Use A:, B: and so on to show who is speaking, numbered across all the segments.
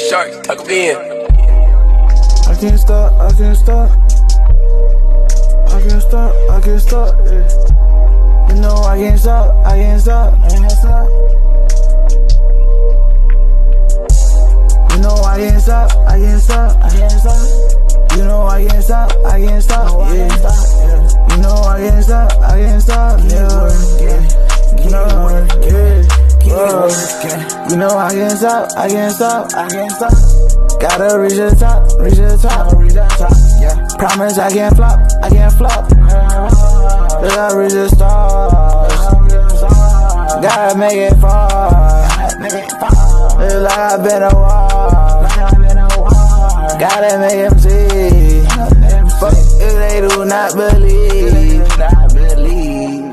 A: Sharks, tuck 'em in.
B: I can't stop, I can't stop. I can't stop, I can't stop, yeah. You know I can't stop, I can't stop, I can't stop. You know I can't stop, I can't stop, I can't stop. You know I can't stop, I can't stop, yeah. You know I can't stop, I can't stop, yeah. You know, yeah. You know I can't stop, I can't stop, I can't stop. Gotta reach the top, reach the top, reach the top, yeah. Promise I can't flop, I can't flop. Gotta reach the stars, gotta make it far. It's like I've been a war, gotta make them see. Fuck if they do not believe.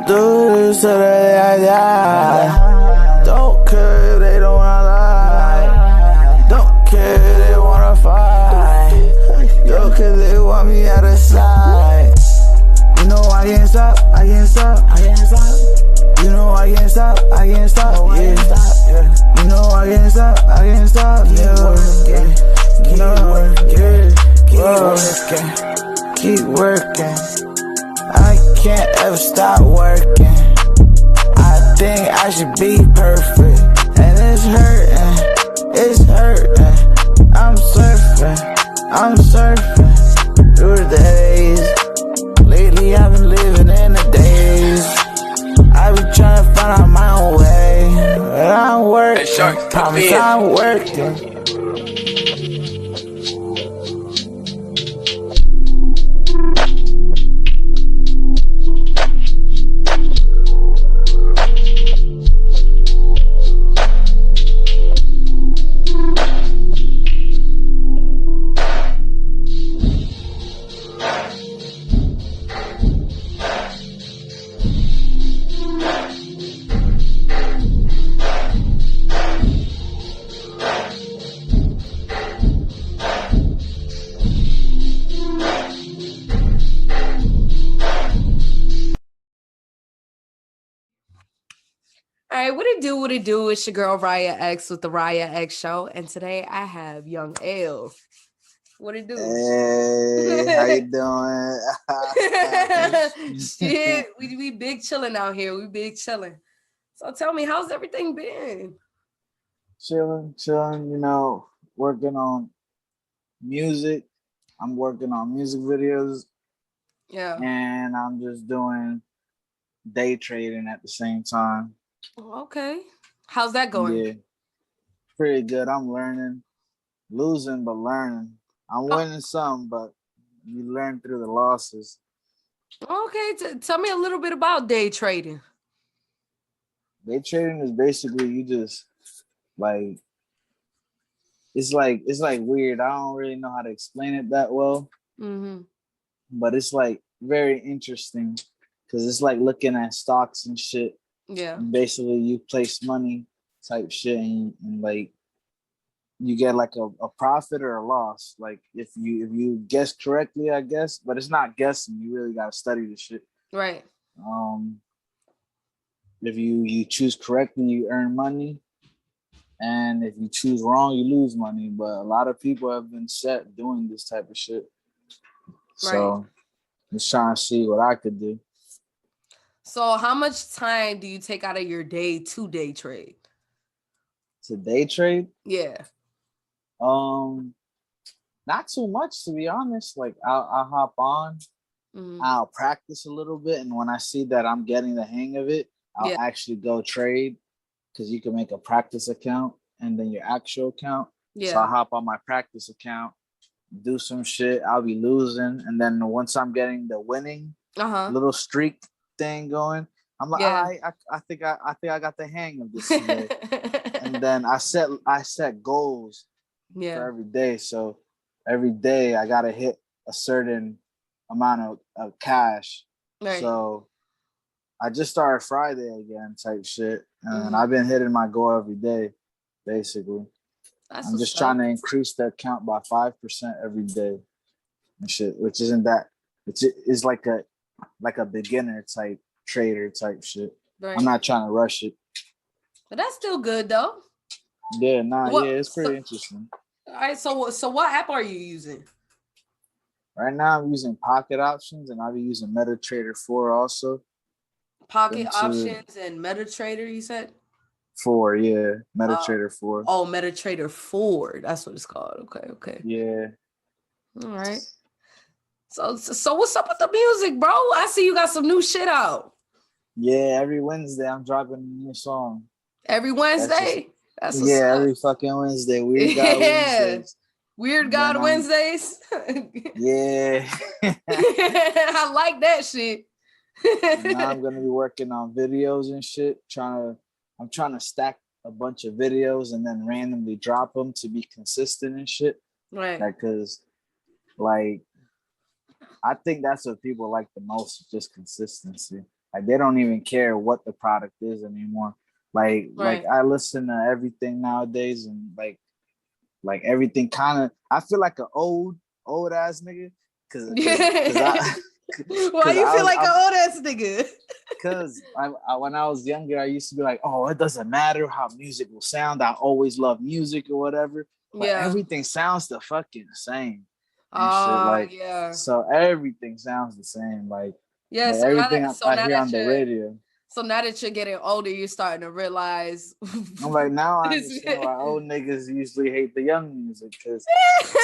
B: Do this so that I die. Don't care if they don't wanna lie. Don't care if they wanna fight. Yo, cause they want me out of sight. You know I can't stop, I can't stop, I can't stop. You know I can't stop, I can't stop, yeah. You know I can't stop, I can't stop, yeah. You know, yeah. Keep working. I can't ever stop working. I think I should be perfect, and it's hurting, it's hurting. I'm surfing through the days. Lately I've been living in the days. I've been trying to find out my own way, but I'm working. Promise I'm working.
C: All right, what it do, what it do? It's your girl Riah X with the Riah X show, and today I have Young L. What it do?
B: Hey, how you doing?
C: Shit, we big chilling out here. We big chilling. So tell me, how's everything been?
B: Chilling, you know, working on music. I'm working on music videos,
C: Yeah.
B: and I'm just doing day trading at the same time.
C: Okay. How's that going?
B: Yeah, pretty good. I'm learning, losing, but learning. I'm winning some, but you learn through the losses.
C: Okay, tell me a little bit about day trading.
B: Day trading is basically you just like it's like weird. I don't really know how to explain it that well, but it's like very interesting because it's like looking at stocks and shit.
C: Yeah.
B: And basically, you place money type shit, and like you get like a profit or a loss. Like if you guess correctly, I guess, but it's not guessing. You really gotta study the shit.
C: Right.
B: If you choose correctly, you earn money, and if you choose wrong, you lose money. But a lot of people have been set doing this type of shit. So just trying to see what I could do.
C: So how much time do you take out of your day to day trade?
B: To day trade?
C: Yeah.
B: Not too much, to be honest. Like I'll hop on, I'll practice a little bit, and when I see that I'm getting the hang of it, I'll actually go trade, because you can make a practice account and then your actual account. Yeah. So I hop on my practice account, do some shit. I'll be losing, and then once I'm getting the winning little streak thing going, I'm like, I think I got the hang of this today. And then I set goals for every day. So every day I gotta hit a certain amount of cash. Right. So I just started Friday again type shit. And I've been hitting my goal every day, basically. I'm just trying to increase the account by 5% every day and shit, which isn't that, which is like a beginner type trader type shit. Right. I'm not trying to rush it.
C: But that's still good though.
B: Yeah, it's pretty interesting.
C: All right. So what app are you using?
B: Right now, I'm using Pocket Options, and I'll be using MetaTrader 4 also.
C: Pocket
B: Them two,
C: Options and MetaTrader, you said?
B: 4, yeah,
C: Uh,
B: MetaTrader 4.
C: oh, MetaTrader 4. That's what it's called. Okay, okay.
B: Yeah.
C: All right. So what's up with the music, bro? I see you got some new shit out.
B: Yeah, every Wednesday I'm dropping a new song.
C: Every
B: That's just
C: Wednesday? That's what's
B: yeah,
C: up.
B: every fucking Wednesday. Weird God
C: Yeah.
B: Wednesdays.
C: Weird
B: And then
C: God Wednesdays.
B: yeah.
C: I like that shit.
B: And now I'm gonna be working on videos and shit. I'm trying to stack a bunch of videos and then randomly drop them to be consistent and shit.
C: Right.
B: Like, cause like I think that's what people like the most, just consistency. Like they don't even care what the product is anymore. Like I listen to everything nowadays, and like everything kind of. I feel like an old ass nigga, cause I.
C: Why you feel like an old ass nigga?
B: Because I when I was younger, I used to be like, oh, it doesn't matter how music will sound. I always love music or whatever. But everything sounds the fucking same. And shit. Like,
C: yeah.
B: so everything sounds the same. Like,
C: yeah,
B: like
C: so
B: everything
C: now
B: I hear on the radio.
C: So now that you're getting older, you're starting to realize.
B: I'm like, now I understand why old niggas usually hate the young music, because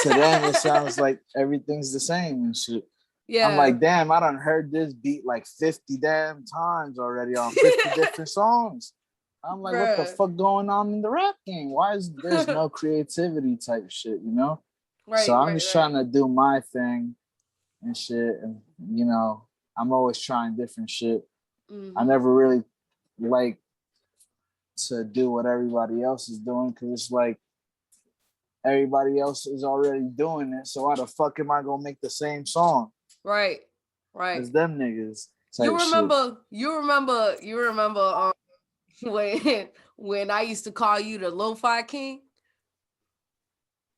B: to them it sounds like everything's the same and shit. Yeah. I'm like, damn, I done heard this beat like 50 damn times already on 50 different songs. I'm like, what the fuck going on in the rap game? Why is there's no creativity type shit, you know? Right. So I'm just trying to do my thing and shit. And, you know, I'm always trying different shit. Mm-hmm. I never really like to do what everybody else is doing, because it's like everybody else is already doing it. So why the fuck am I gonna make the same song? Right. It's them niggas. You remember when I used to call you the Lo-Fi King?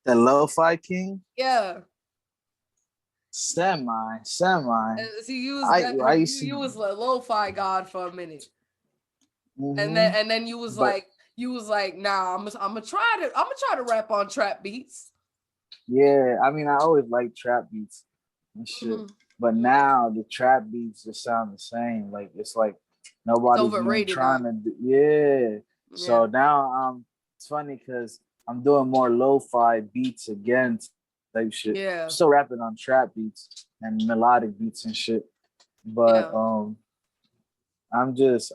B: The Lo-Fi King? Yeah. Semi. See, you was a Lo-Fi god for a minute. Mm-hmm. And then you was like, nah, I'm gonna try to rap on trap beats. Yeah, I mean, I always liked trap beats and shit. Mm-hmm. But now the trap beats just sound the same. Like, it's like nobody's even trying to do. Yeah. So now it's funny because I'm doing more lo-fi beats again type shit. Yeah. I'm still rapping on trap beats and melodic beats and shit. But I'm just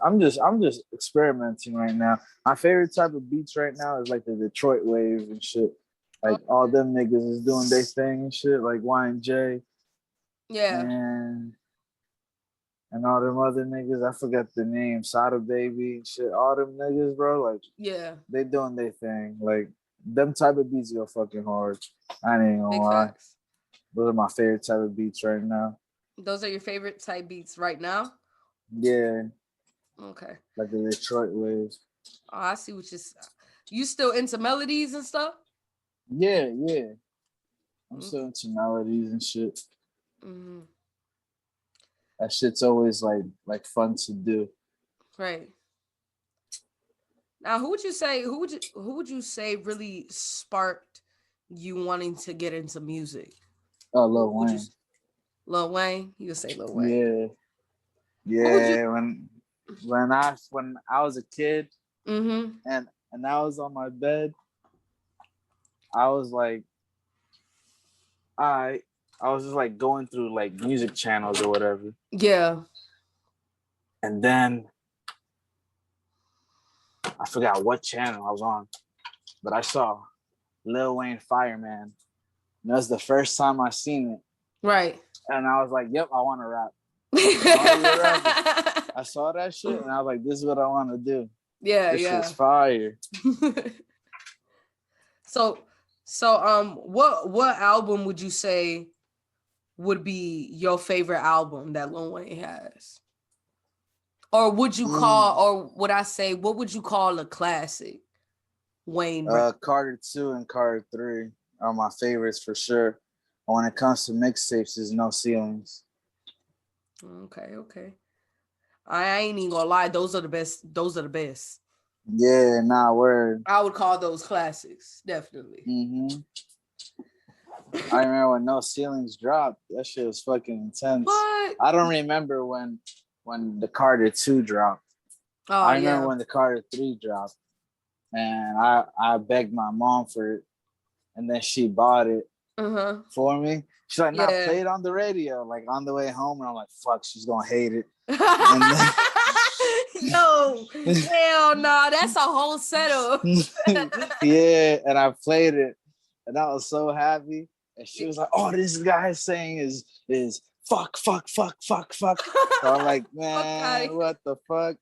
B: experimenting right now. My favorite type of beats right now is like the Detroit wave and shit. Like all them niggas is doing their thing and shit, like Y&J. Yeah. And all them other niggas, I forgot the name, Sada Baby and shit. All them niggas, bro, like, yeah, they doing their thing. Like, them type of beats go fucking hard. I ain't gonna lie. Facts. Those are my favorite type of beats right now. Those are your favorite type beats right now? Yeah. Okay. Like the Detroit waves. Oh, I see what you still into melodies and stuff? Yeah. I'm still into melodies and shit. Mm-hmm. That shit's always like fun to do. Right. Now, who would you say really sparked you wanting to get into music? Oh, Lil Wayne. Lil Wayne? You would say Lil Wayne. Yeah. When I was a kid, mm-hmm, and I was on my bed, I was like, I was just like going through like music channels or whatever. Yeah. And then I forgot what channel I was on, but I saw Lil Wayne Fireman. And that was the first time I seen it. Right. And I was like, yep, I want to rap. I saw that shit and I was like, this is what I want to do. Yeah, this shit's fire. So what album would you say would be your favorite album that Lil Wayne has? Or would you what would you call a classic Wayne? Carter 2 and Carter 3 are my favorites for sure. And when it comes to mixtapes, there's no ceilings. Okay. I ain't even gonna lie, those are the best. Yeah, nah, word.
C: I would call those classics, definitely.
B: Mm-hmm. I remember when No Ceilings dropped. That shit was fucking intense.
C: What?
B: I don't remember when the Carter 2 dropped.
C: Oh
B: I remember
C: yeah.
B: when the Carter 3 dropped. And I begged my mom for it. And then she bought it for me. She's like, nah,
C: Yeah.
B: play it on the radio, like on the way home. And I'm like, fuck, she's gonna hate it. And then
C: Yo, hell no, that's a whole setup.
B: yeah, and I played it, and I was so happy. And she was like, "Oh, this guy is saying is fuck, fuck, fuck, fuck, fuck." So I'm like, man, what the fuck?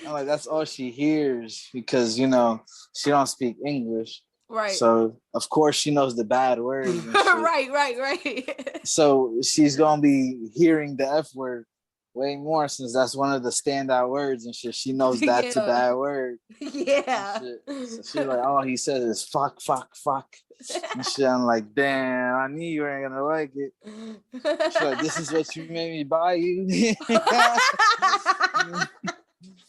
B: I'm like, that's all she hears because she don't speak English,
C: Right.
B: so of course she knows the bad words. And shit.
C: Right.
B: So she's gonna be hearing the F word way more since that's one of the standout words and shit. She knows that's a bad word.
C: Yeah.
B: So she's like, all he says is fuck, fuck, fuck. And shit, I'm like, damn, I knew you weren't gonna like it. She's like, this is what you made me buy you.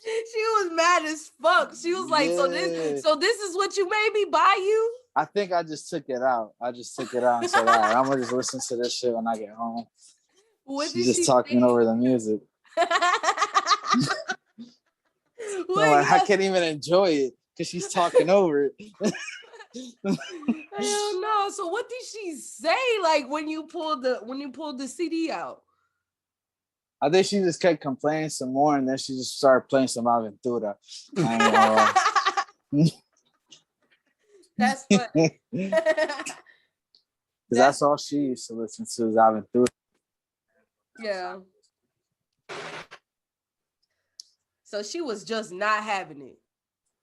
C: She was mad as fuck. She was like, so this is what you made me buy you?
B: I think I just took it out. And said, all right, I'm gonna just listen to this shit when I get home. She's just talking over the music. I can't even enjoy it because she's talking over it.
C: Hell no. So what did she say like when you pulled the CD out?
B: I think she just kept complaining some more, and then she just started playing some Aventura.
C: That's funny.
B: That's all she used to listen to is Aventura.
C: Yeah. So she was just not having it.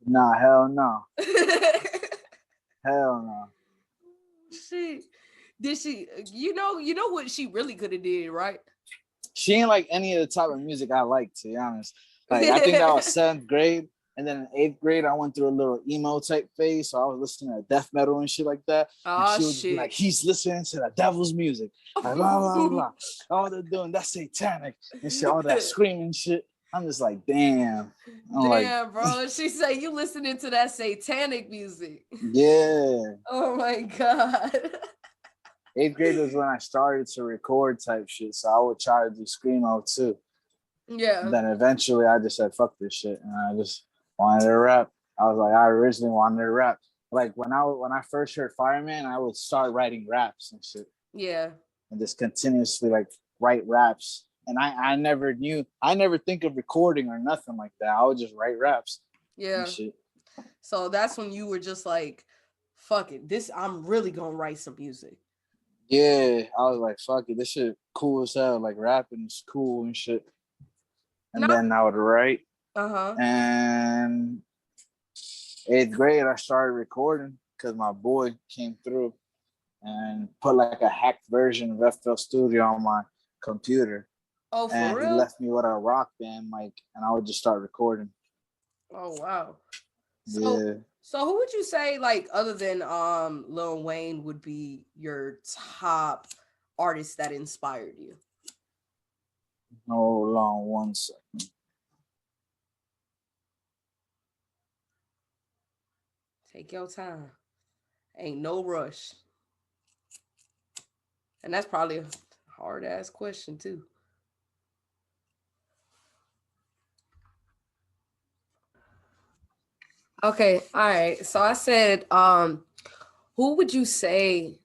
B: Nah, hell no. Hell no.
C: Did she? You know what she really could have did, right?
B: She ain't like any of the type of music I like, to be honest. Like I think that was 7th grade, and then in 8th grade I went through a little emo type phase, so I was listening to death metal and shit like that.
C: Oh
B: and she was like, he's listening to the devil's music, like blah blah blah. All they're doing that's satanic and shit, all that screaming shit. I'm just like, damn.
C: Bro. She said you listening to that satanic music.
B: Yeah.
C: Oh my God.
B: 8th grade was when I started to record type shit, so I would try to do screamo too.
C: Yeah.
B: And then eventually I just said, fuck this shit. And I just wanted to rap. I was like, I originally wanted to rap. Like when I first heard Fireman, I would start writing raps and shit.
C: Yeah.
B: And just continuously like write raps. And I never think of recording or nothing like that. I would just write raps.
C: Yeah.
B: And shit.
C: So that's when you were just like, fuck it. I'm really gonna write some music.
B: Yeah. I was like, fuck it. This shit cool as hell. Like rapping is cool and shit. And then I would write. And 8th grade, I started recording because my boy came through and put like a hacked version of FL Studio on my computer.
C: Oh, for
B: and
C: real?
B: He left me with a rock band mic, and I would just start recording.
C: Oh wow!
B: So
C: who would you say, like, other than Lil Wayne, would be your top artist that inspired you?
B: Hold on 1 second.
C: Take your time. Ain't no rush. And that's probably a hard ass question too. Okay, all right. So I said, who would you say,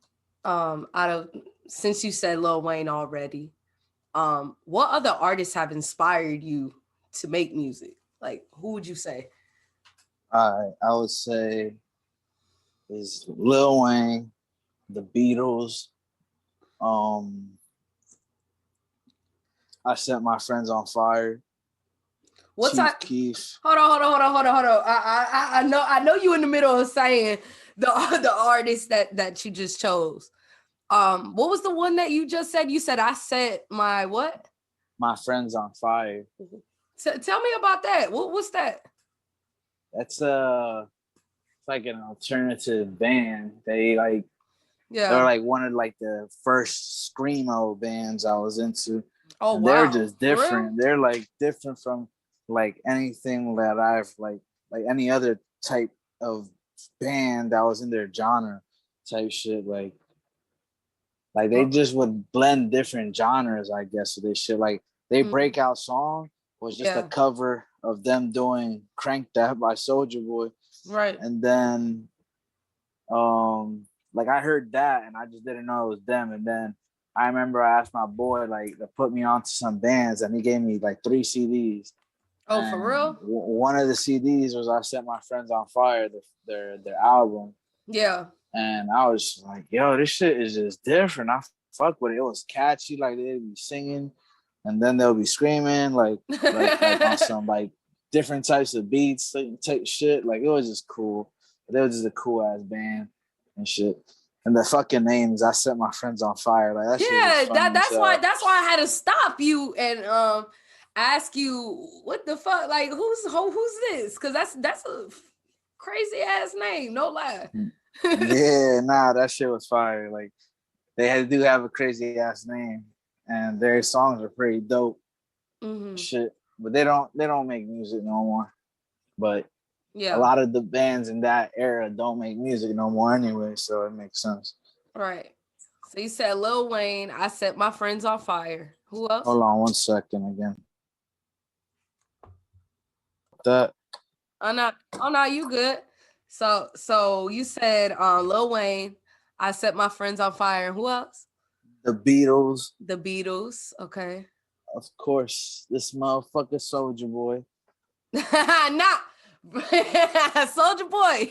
C: since you said Lil Wayne already, what other artists have inspired you to make music? Like, who would you say?
B: I would say is Lil Wayne, the Beatles. I Set My Friends on Fire.
C: What's
B: Chief Keef.
C: Hold on. I know you in the middle of saying the artist that you just chose. What was the one that you just said? You said I set my what?
B: My Friends on Fire.
C: Tell me about that. What's that?
B: That's like an alternative band. They like
C: they're
B: like one of like the first screamo bands I was into.
C: Oh
B: and
C: wow.
B: They're just different. They're like different from like anything that I've like like any other type of band that was in their genre type shit. Like they just would blend different genres, I guess, of this shit. Like they breakout song was just a cover of them doing Crank That by Soulja Boy.
C: Right.
B: And then like I heard that and I just didn't know it was them. And then I remember I asked my boy like to put me onto some bands and he gave me like 3 CDs.
C: Oh,
B: and
C: for real?
B: One of the CDs was I Set My Friends on Fire, their album.
C: Yeah.
B: And I was like, yo, this shit is just different. I fuck with it. It was catchy, like they'd be singing and then they'll be screaming like on some like different types of beats, type shit. Like it was just cool. They were just a cool ass band and shit. And the fucking names, I Set My Friends on Fire. Like that shit was funny.
C: That's why I had to stop you and ask you what the fuck, like who's this? Because that's a crazy ass name, no lie.
B: Yeah, nah, that shit was fire. Like they do have a crazy ass name, and their songs are pretty dope. Shit, but they don't make music no more. But a lot of the bands in that era don't make music no more anyway, so it makes sense.
C: Right. So you said Lil Wayne, I Set My Friends on Fire. Who else?
B: Hold on 1 second again. That.
C: Oh no, you good. So you said Lil Wayne, I Set My Friends on Fire. And who else?
B: The Beatles.
C: The Beatles. Okay.
B: Of course, this motherfucker Soulja Boy.
C: Nah. Soulja Boy.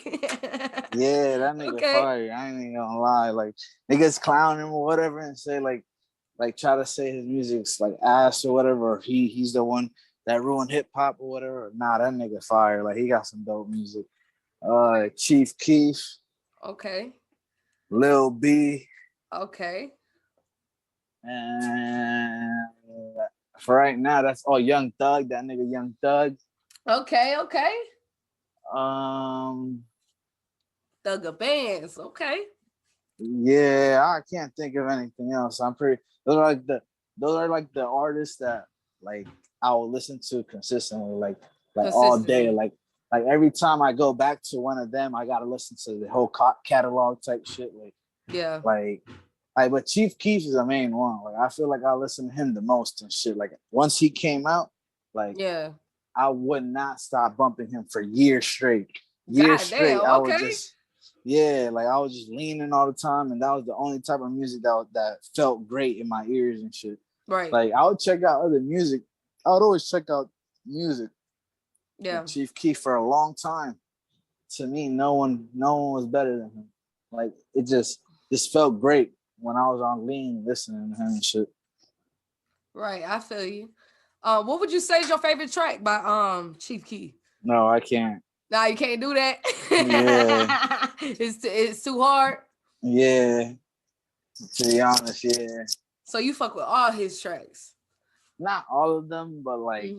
B: Yeah, that nigga fire. I ain't even gonna lie. Like niggas clown him or whatever and say like try to say his music's like ass or whatever, or he's the one that ruined hip hop or whatever. Nah, that nigga fire. Like he got some dope music. Chief Keef.
C: Okay.
B: Lil B.
C: Okay.
B: And for right now, that's all Young Thug. That nigga Young Thug.
C: Okay. Thugger bands. Okay.
B: Yeah, I can't think of anything else. Those are like the artists that like I will listen to consistently, like all day. Like every time I go back to one of them, I gotta listen to the whole catalog type shit. But Chief Keef is the main one. Like I feel like I listen to him the most and shit. Like once he came out, I would not stop bumping him for years straight. I would just I was just leaning all the time, and that was the only type of music that felt great in my ears and shit.
C: Right.
B: Like I would check out other music. I would always check out music.
C: Yeah.
B: With Chief Keef for a long time. To me, no one was better than him. Like it just felt great when I was on lean listening to him and shit.
C: Right, I feel you. What would you say is your favorite track by Chief Keef?
B: No, I can't.
C: Nah, you can't do that.
B: Yeah.
C: It's too hard.
B: Yeah. To be honest, yeah.
C: So you fuck with all his tracks?
B: Not all of them, but like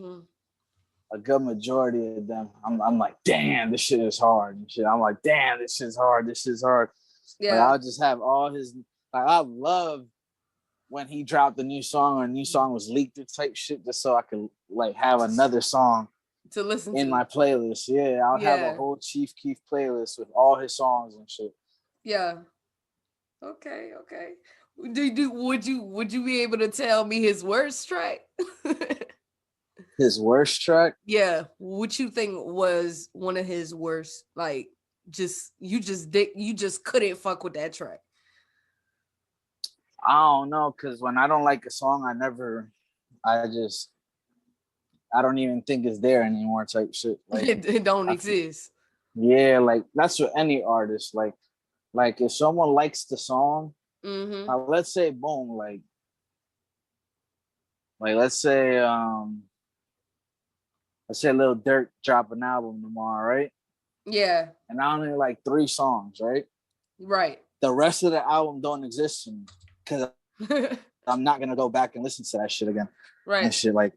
B: a good majority of them. I'm like, damn, this shit is hard and shit. I'm like, damn, this shit's hard. This shit's hard. Yeah. Like, I'll just have all his. Like, I love when he dropped a new song or a new song was leaked or type shit, just so I could like have another song
C: to listen
B: in my playlist. Yeah, I'll have a whole Chief Keef playlist with all his songs and shit.
C: Yeah. Okay. Would you be able to tell me his worst track?
B: His worst track?
C: Yeah. What you think was one of his worst? Like, you just couldn't fuck with that track.
B: I don't know, because when I don't like a song, I don't even think it's there anymore type shit. Like
C: it don't exist.
B: Yeah, like that's with any artist. Like if someone likes the song, let's say boom, like let's say Lil Durk drop an album tomorrow, right?
C: Yeah.
B: And I only like 3 songs, right?
C: Right.
B: The rest of the album don't exist to me because I'm not gonna go back and listen to that shit again.
C: Right.
B: And shit like,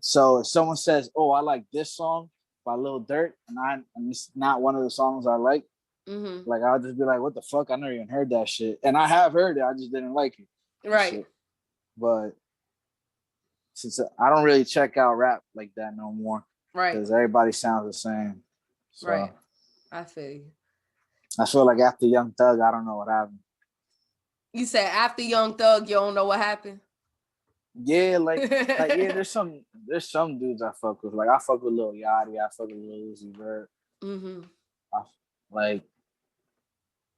B: so if someone says, "Oh, I like this song by Lil Durk," and it's not one of the songs I like, like I'll just be like, "What the fuck? I never even heard that shit." And I have heard it, I just didn't like it.
C: Right.
B: Shit. But since I don't really check out rap like that no more,
C: right?
B: Because everybody sounds the same.
A: So
C: Right. I feel you.
A: I feel like after Young Thug, I don't know what happened.
C: You said after Young Thug, you don't know what happened?
A: Yeah, like yeah, there's some dudes I fuck with. Like I fuck with Lil Yachty, I fuck with Lil Uzi Vert.
C: Mm-hmm.
A: Like,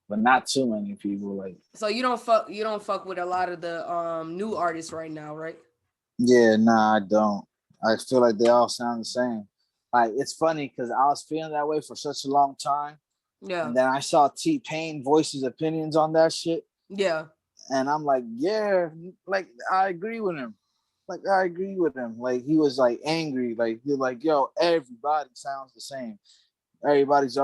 A: but not too many people. Like,
C: so you don't fuck with a lot of the new artists right now, right?
A: yeah, nah, I don't. I feel like they all sound the same. Like it's funny because I was feeling that way for such a long time,
C: Yeah.
A: and then I saw T-Pain voice his opinions on that shit.
C: Yeah.
A: And I'm like, yeah, like I agree with him. Like I agree with him. Like he was like angry. Like you're like, yo, everybody sounds the same. Everybody's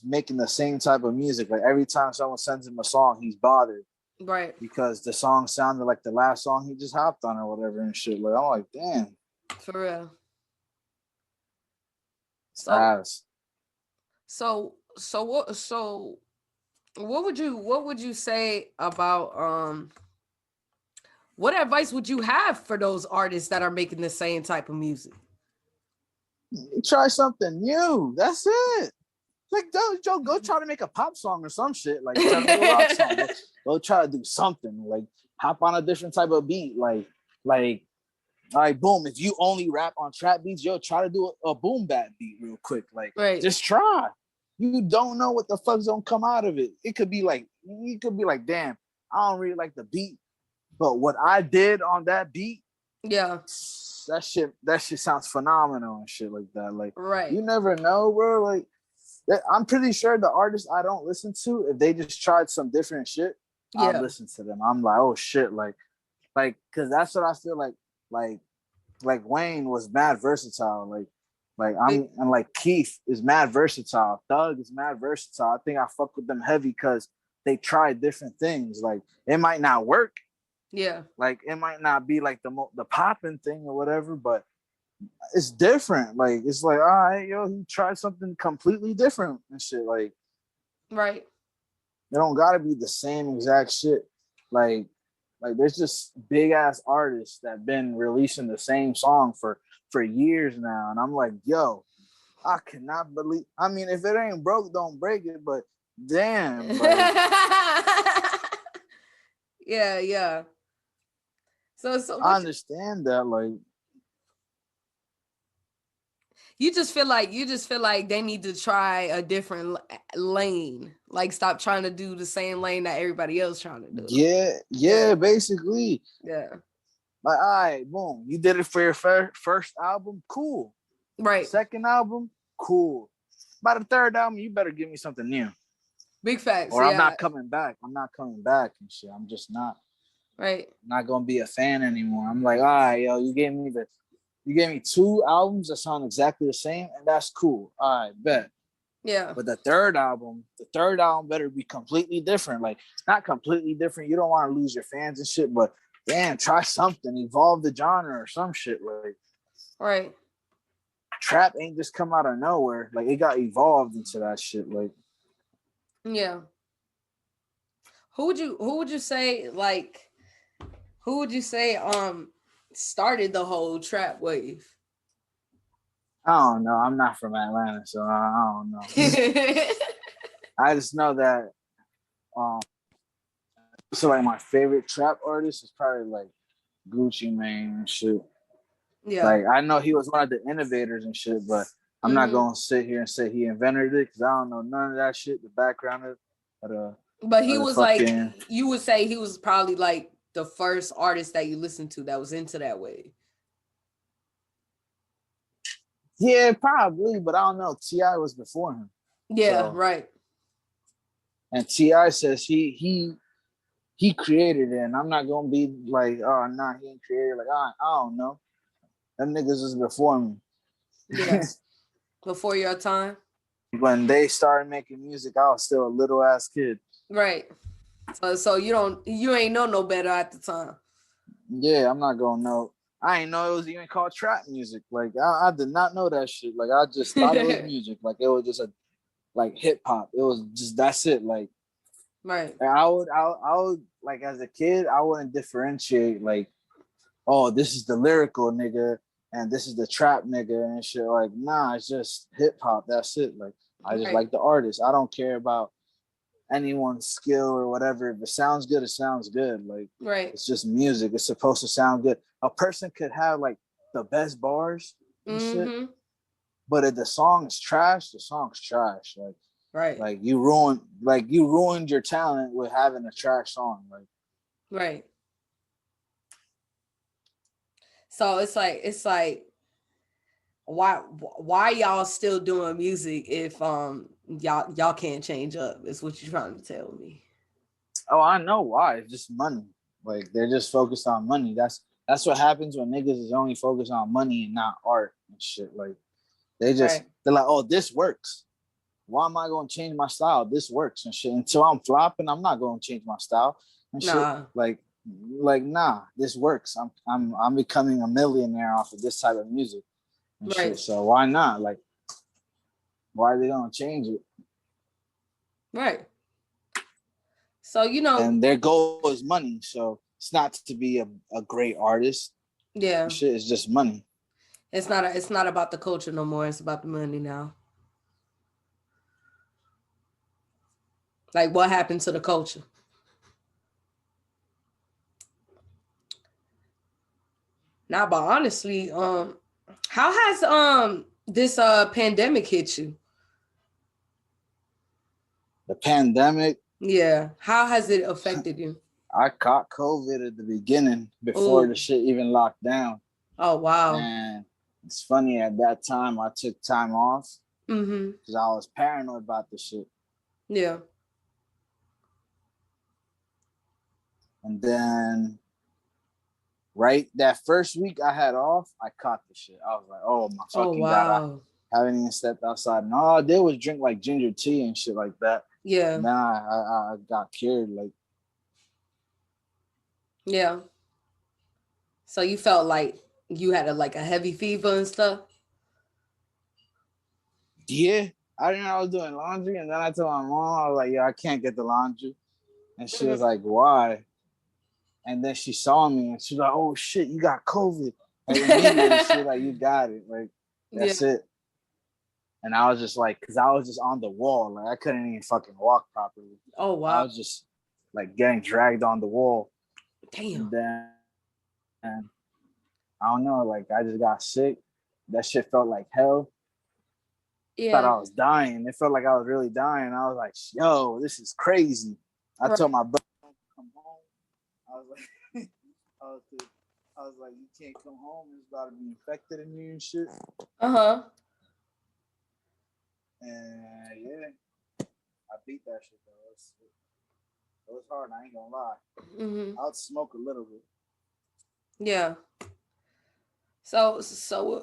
A: making the same type of music. Like every time someone sends him a song, he's bothered.
C: Right.
A: Because the song sounded like the last song he just hopped on or whatever and shit. Like I'm like, damn.
C: For real. So what would you say about what advice would you have for those artists that are making the same type of music?
A: Try something new. That's it. Like, go try to make a pop song or some shit. Like, try to make a rock song. Go try to do something. Like, hop on a different type of beat. Like, all right, boom. If you only rap on trap beats, yo, try to do a boom bap beat real quick. Like, just try. You don't know what the fuck's gonna come out of it. It could be like, damn, I don't really like the beat, but what I did on that beat,
C: yeah,
A: that shit sounds phenomenal and shit like that. Like,
C: right.
A: You never know, bro. Like, I'm pretty sure the artists I don't listen to, if they just tried some different shit, I'll listen to them. I'm like, oh shit, like, because that's what I feel like Wayne was mad versatile. And like Keith is mad versatile. Thug is mad versatile. I think I fuck with them heavy because they tried different things. Like it might not work.
C: Yeah.
A: Like it might not be like the popping thing or whatever, but it's different. Like it's like, all right, yo, he tried something completely different and shit. Like,
C: right.
A: It don't gotta be the same exact shit. Like there's just big ass artists that been releasing the same song for years now, and I'm like, yo, I cannot believe. I mean, if it ain't broke, don't break it. But damn, like,
C: yeah. So
A: I understand that, like.
C: You just feel like they need to try a different lane. Like stop trying to do the same lane that everybody else trying to do.
A: Yeah, basically.
C: Yeah.
A: Like, all right, boom. You did it for your first album, cool.
C: Right.
A: Second album, cool. By the third album, you better give me something new.
C: Big facts.
A: Or I'm not coming back. I'm not coming back and shit. I'm just not.
C: Right.
A: I'm not gonna be a fan anymore. I'm like, all right, yo, you gave me 2 albums that sound exactly the same, and that's cool. All right, bet.
C: Yeah.
A: But the third album better be completely different. Like, not completely different. You don't want to lose your fans and shit, but damn, try something. Evolve the genre or some shit. Like,
C: right.
A: Trap ain't just come out of nowhere. Like, it got evolved into that shit. Like,
C: yeah. Who would you say started the whole trap wave?
A: I don't know. I'm not from Atlanta, so I don't know. I just know that so like my favorite trap artist is probably like Gucci Mane and shit. Yeah. Like I know he was one of the innovators and shit, but I'm not gonna sit here and say he invented it because I don't know none of that shit, the background of it.
C: But he was like, you would say he was probably like the first artist that you listened to that was into that wave.
A: Yeah, probably, but I don't know. T.I. was before him.
C: Yeah, so, right.
A: And T.I. says he created it, and I'm not gonna be like, oh, nah, he ain't created. Like, I don't know. Them niggas was before me.
C: Yeah. Before your time.
A: When they started making music, I was still a little ass kid.
C: Right. So you ain't know no better at the time.
A: Yeah, I'm not gonna know. I ain't know it was even called trap music. Like I did not know that shit. Like I just thought it was music. Like it was just like hip hop. It was just that's it. Like
C: right.
A: I would like as a kid, I wouldn't differentiate like, oh, this is the lyrical nigga and this is the trap nigga and shit. Like, nah, it's just hip hop. That's it. Like, I just
C: Right.
A: like the artist. I don't care about anyone's skill or whatever. If it sounds good, it sounds good. Like,
C: Right.
A: it's just music. It's supposed to sound good. A person could have like the best bars and shit, but if the song is trash, the song's trash.
C: Right.
A: You ruined your talent with having a trash song. Like,
C: Right. So it's like why y'all still doing music if y'all can't change up? Is what you're trying to tell me.
A: oh, I know why. It's just money. Like, they're just focused on money. That's what happens when niggas is only focused on money and not art and shit. Like, they're like, oh, this works. Why am I going to change my style? This works and shit. Until I'm flopping, I'm not going to change my style and shit.
C: Nah.
A: Like, nah, this works. I'm becoming a millionaire off of this type of music and
C: Right.
A: shit. So why not? Like, why are they going to change it?
C: Right. So, you know,
A: And their goal is money. So it's not to be a great artist.
C: yeah,
A: Shit, it's just money.
C: it's not about the culture no more. It's about the money now. Like, what happened to the culture? Nah, but honestly, how has this pandemic hit you?
A: The pandemic,
C: Yeah, how has it affected you?
A: I caught COVID at the beginning before
C: Ooh.
A: the shit even locked down.
C: Oh wow.
A: And it's funny, at that time I took time off because I was paranoid about the shit.
C: Yeah.
A: And then right that first week I had off, I caught the shit. I was like, oh my fucking God, I haven't even stepped outside. And all I did was drink like ginger tea and shit like that.
C: Yeah.
A: And then I got cured. Like,
C: yeah. So you felt like you had a heavy fever and stuff?
A: yeah. I didn't know I was doing laundry, and then I told my mom, I was like, yeah, I can't get the laundry. And she was like, why? And then she saw me and she's like, oh shit, you got COVID. Like, immediately she was like, you got it. Like, that's it. And I was just like, because I was just on the wall. Like, I couldn't even fucking walk properly.
C: Oh wow.
A: I was just like getting dragged on the wall.
C: Damn.
A: And I don't know, like, I just got sick. That shit felt like hell.
C: Yeah.
A: I thought I was dying. It felt like I was really dying. I was like, yo, this is crazy. I told my brother to come home. I was like, I was like, you can't come home. It's about to be infected in you and shit. And yeah, I beat that shit though. It was hard. I ain't gonna lie. I would smoke a little bit.
C: Yeah. So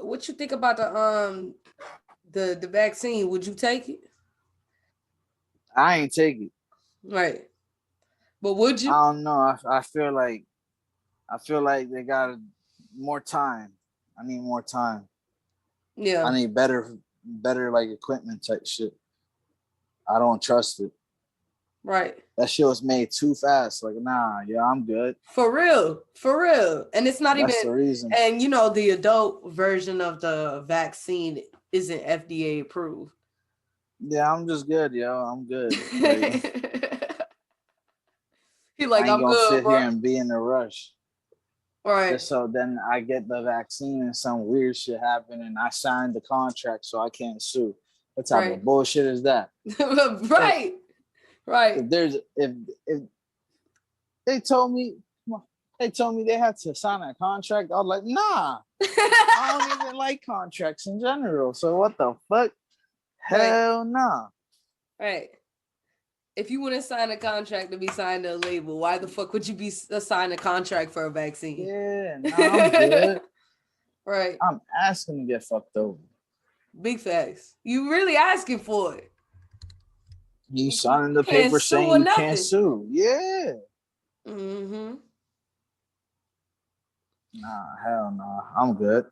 C: what you think about the vaccine? Would you take it?
A: I ain't take it.
C: Right. But would you?
A: I don't know. I feel like they got more time. I need more time.
C: Yeah.
A: I need better like equipment type shit. I don't trust it.
C: Right.
A: That shit was made too fast. Like, nah, yeah, I'm good.
C: For real. And it's not
A: That's
C: even
A: the reason.
C: And you know, the adult version of the vaccine isn't FDA approved.
A: Yeah, I'm just good, yo. I'm good.
C: He like,
A: I ain't
C: I'm
A: gonna
C: good,
A: sit
C: bro.
A: here and be in a rush.
C: Right.
A: Just so then I get the vaccine and some weird shit happen and I signed the contract so I can't sue. What type of bullshit is that?
C: Right.
A: If they told me they had to sign a contract, I was like, nah. I don't even like contracts in general. So what the fuck? Hell nah.
C: Right. If you wouldn't sign a contract to be signed to a label, why the fuck would you be sign a contract for a vaccine?
A: Yeah, nah, I'm good.
C: Right.
A: I'm asking to get fucked over.
C: Big facts. You really asking for it.
A: You signing the paper saying you can't sue. Yeah.
C: Mm-hmm.
A: Nah, hell nah. I'm good.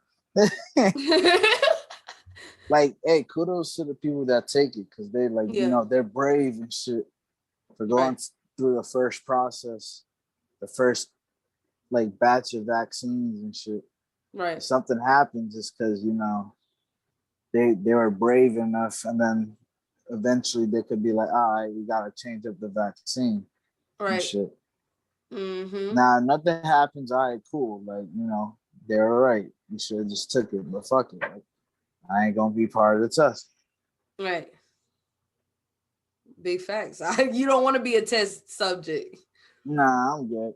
A: Like, hey, kudos to the people that take it because they you know, they're brave and shit for going through the first process, the first like batch of vaccines and shit.
C: Right.
A: Something happens just because, you know, they were brave enough, and then eventually they could be like, all right, we gotta change up the vaccine and
C: Right.
A: shit.
C: Mm-hmm.
A: Now nothing happens, all right, cool. Like, you know, they're all right. You should have just took it, but fuck it. Like, I ain't gonna be part of the test.
C: Right. Big facts. You don't want to be a test subject.
A: Nah, I'm good.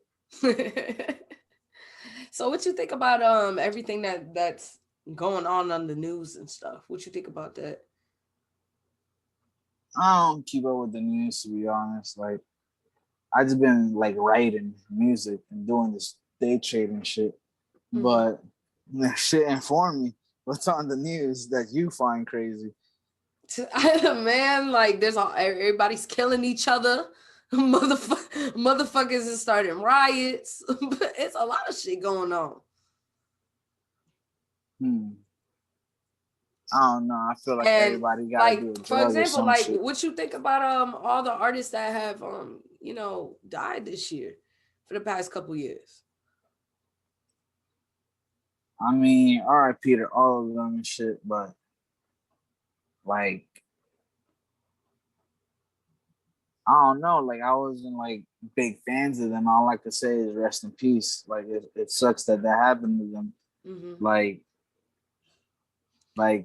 C: So what you think about everything that's going on the news and stuff? What you think about that?
A: I don't keep up with the news, to be honest. Like, I just been like writing music and doing this day trading shit.
C: Mm-hmm.
A: But shit inform me what's on the news that you find crazy.
C: Man, like everybody's killing each other. Motherfuckers is starting riots. It's a lot of shit going on.
A: I don't know. I feel like everybody gotta do a drug
C: for example,
A: or some
C: like
A: shit.
C: what you think about all the artists that have you know, died this year for the past couple years?
A: I mean, R.I.P. to all of them and shit, but like, I don't know. Like, I wasn't like big fans of them. All I could say is rest in peace. Like, it sucks that happened to them.
C: Mm-hmm.
A: Like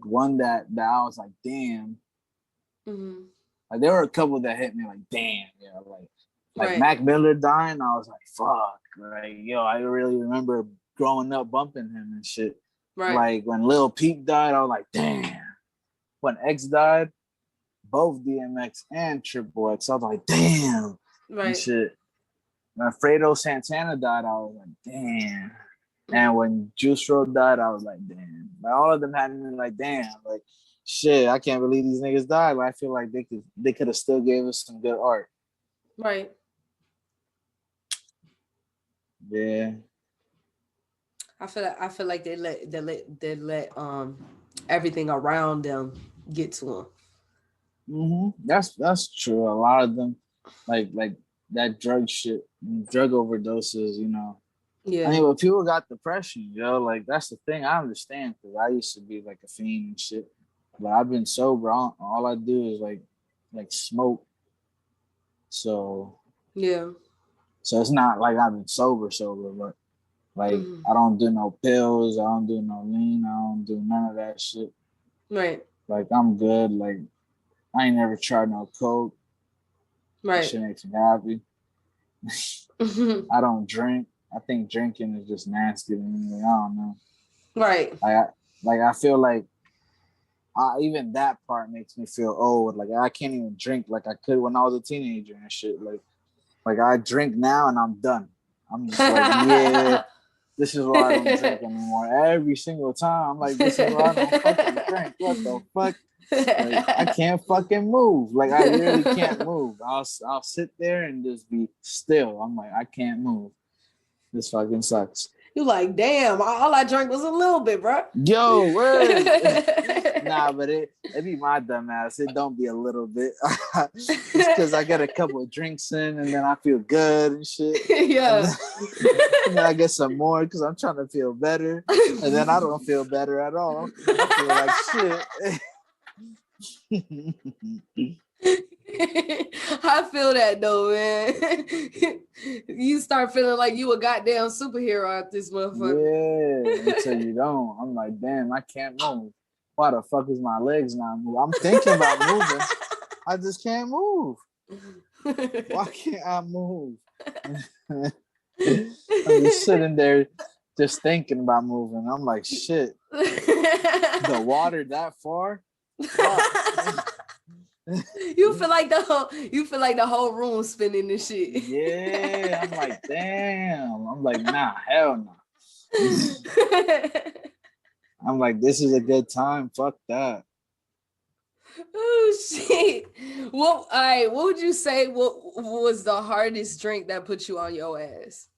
A: one that I was like, damn.
C: Mm-hmm.
A: Like, there were a couple that hit me like, damn, you know, like
C: Right.
A: Mac Miller dying. I was like, fuck, like, yo, I really remember growing up bumping him and shit.
C: Right.
A: Like when Lil Peep died, I was like, damn. When X died, both DMX and Triple X, I was like, damn,
C: Right.
A: and shit. When Fredo Santana died, I was like, damn. And when Juice WRLD died, I was like, damn. Like, all of them had me like, damn, like, shit, I can't believe these niggas died. Like, I feel like they could have still gave us some good art.
C: Right.
A: Yeah.
C: I feel like they let everything around them get to them.
A: Mm-hmm. That's true. A lot of them, like that drug shit, drug overdoses, you know.
C: Yeah.
A: I mean, but people got depression, yo. Like, that's the thing. I understand, because I used to be like a fiend and shit, but I've been sober. All I do is like smoke. So
C: yeah.
A: So it's not like I've been sober, but like, I don't do no pills. I don't do no lean. I don't do none of that shit.
C: Right.
A: Like, I'm good. Like, I ain't never tried no coke.
C: Right.
A: That shit makes me happy. I don't drink. I think drinking is just nasty to me. I don't know.
C: Right.
A: I feel like even that part makes me feel old. Like, I can't even drink like I could when I was a teenager and shit. Like I drink now and I'm done. I'm just like, yeah, this is why I don't drink anymore. Every single time, I'm like, this is why I don't fucking drink. What the fuck? Like, I can't fucking move. Like, I literally can't move. I'll sit there and just be still. I'm like, I can't move. This fucking sucks.
C: You like, damn, all I drank was a little bit, bro.
A: Yo, word. Nah, but it be my dumb ass. It don't be a little bit. It's because I get a couple of drinks in and then I feel good and shit.
C: Yeah.
A: And then I get some more because I'm trying to feel better. And then I don't feel better at all. I feel like shit.
C: I feel that though, man. You start feeling like you a goddamn superhero at this motherfucker.
A: Yeah, until you don't. I'm like, damn, I can't move. Why the fuck is my legs not moving? I'm thinking about moving. I just can't move. Why can't I move? I'm just sitting there just thinking about moving. I'm like, shit. The water that far?
C: You feel like the whole room spinning and shit.
A: Yeah, I'm like, damn. I'm like, nah, hell no. I'm like, this is a good time. Fuck that.
C: Oh shit. What would you say what was the hardest drink that put you on your ass?